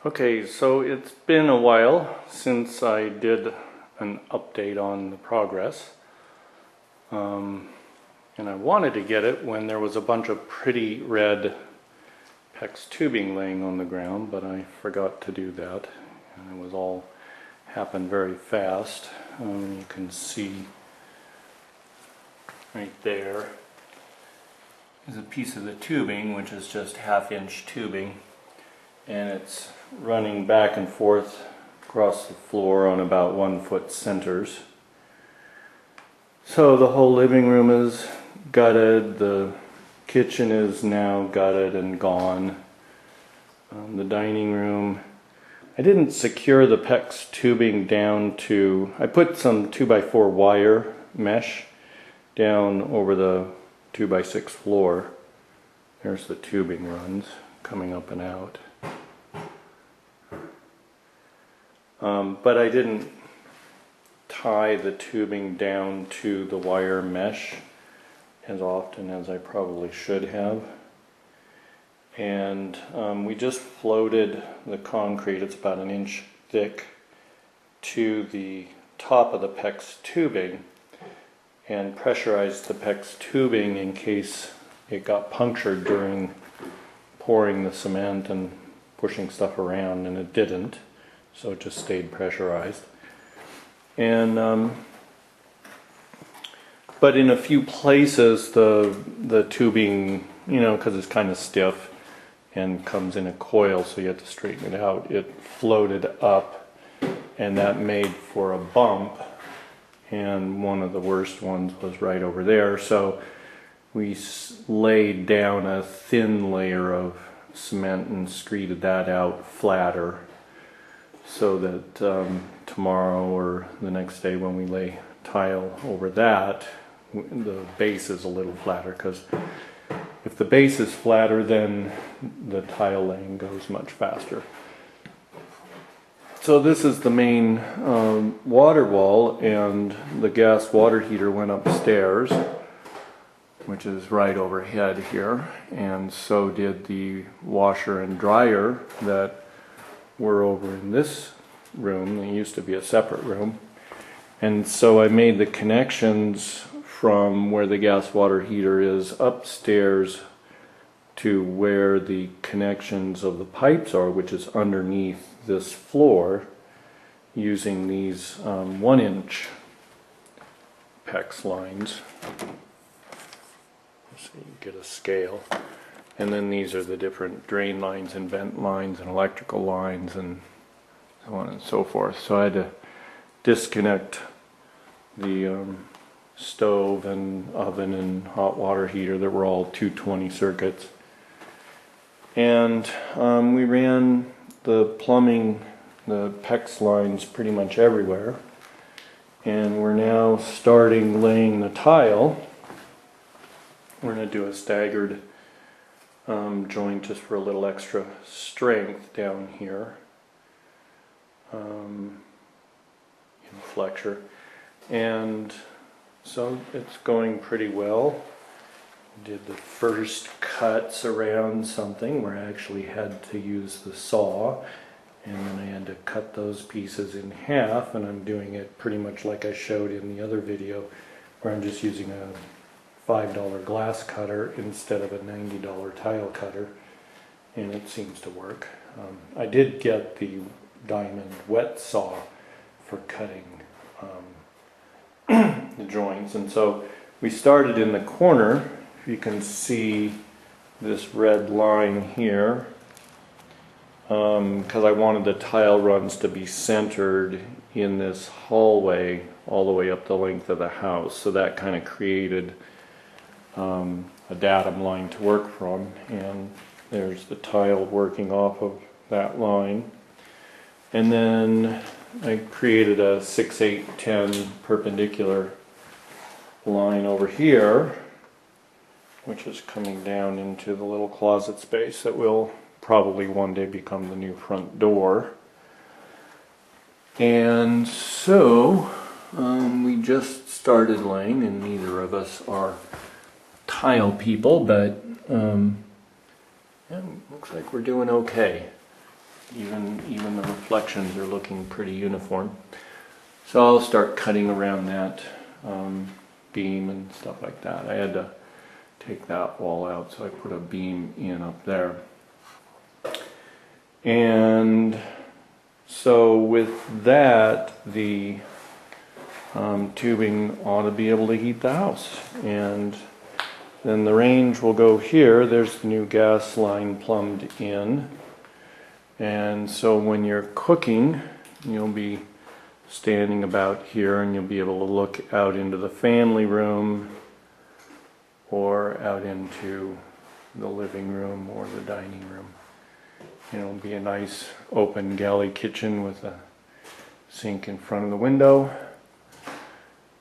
Okay, so it's been a while since I did an update on the progress. And I wanted to get it when there was a bunch of pretty red PEX tubing laying on the ground, but I forgot to do that. And it was all happened very fast. You can see right there is a piece of the tubing, which is just half-inch tubing, and it's running back and forth across the floor on about 1 foot centers. So the whole living room is gutted, the kitchen is now gutted and gone. The dining room, I didn't secure the PEX tubing down to, I put some 2x4 wire mesh down over the 2x6 floor. There's the tubing runs coming up and out. But I didn't tie the tubing down to the wire mesh as often as I probably should have. And we just floated the concrete, it's about 1 inch thick, to the top of the PEX tubing and pressurized the PEX tubing in case it got punctured during pouring the cement and pushing stuff around, and it didn't. So it just stayed pressurized. And but in a few places the tubing, because it's kind of stiff and comes in a coil, so you have to straighten it out, it floated up, and that made for a bump, and one of the worst ones was right over there. So we laid down a thin layer of cement and screeded that out flatter, so that tomorrow or the next day when we lay tile over that, the base is a little flatter, because if the base is flatter, then the tile laying goes much faster. So this is the main water wall, and the gas water heater went upstairs, which is right overhead here, and so did the washer and dryer that were over in this room. They used to be a separate room. And so I made the connections from where the gas water heater is upstairs to where the connections of the pipes are, which is underneath this floor, using these 1 inch PEX lines. So you get a scale. And then these are the different drain lines and vent lines and electrical lines and so on and so forth. So I had to disconnect the stove and oven and hot water heater that were all 220 circuits. And we ran the plumbing, the PEX lines pretty much everywhere. And we're now starting laying the tile. We're going to do a staggered joint just for a little extra strength down here, flexure, and so it's going pretty well. Did the first cuts around something where I actually had to use the saw, and then I had to cut those pieces in half, and I'm doing it pretty much like I showed in the other video, where I'm just using a $5 glass cutter instead of a $90 tile cutter, and it seems to work. I did get the diamond wet saw for cutting the joints, and so we started in the corner. You can see this red line here, because I wanted the tile runs to be centered in this hallway all the way up the length of the house, so that kind of created a datum line to work from, and there's the tile working off of that line. And then I created a 6, 8, 10 perpendicular line over here, which is coming down into the little closet space that will probably one day become the new front door. And so we just started laying, and neither of us are tile people, but yeah, looks like we're doing okay. even the reflections are looking pretty uniform. So I'll start cutting around that beam and stuff like that. I had to take that wall out, so I put a beam in up there. And so with that, the tubing ought to be able to heat the house. And then the range will go here. There's the new gas line plumbed in. And so when you're cooking, you'll be standing about here and you'll be able to look out into the family room or out into the living room or the dining room. It'll be a nice open galley kitchen with a sink in front of the window.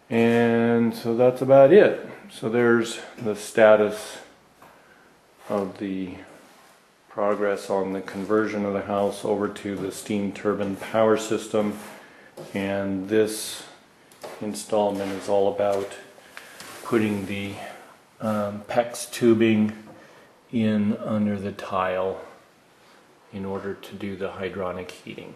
And so that's about it. So there's the status of the progress on the conversion of the house over to the steam turbine power system. And this installment is all about putting the PEX tubing in under the tile in order to do the hydronic heating.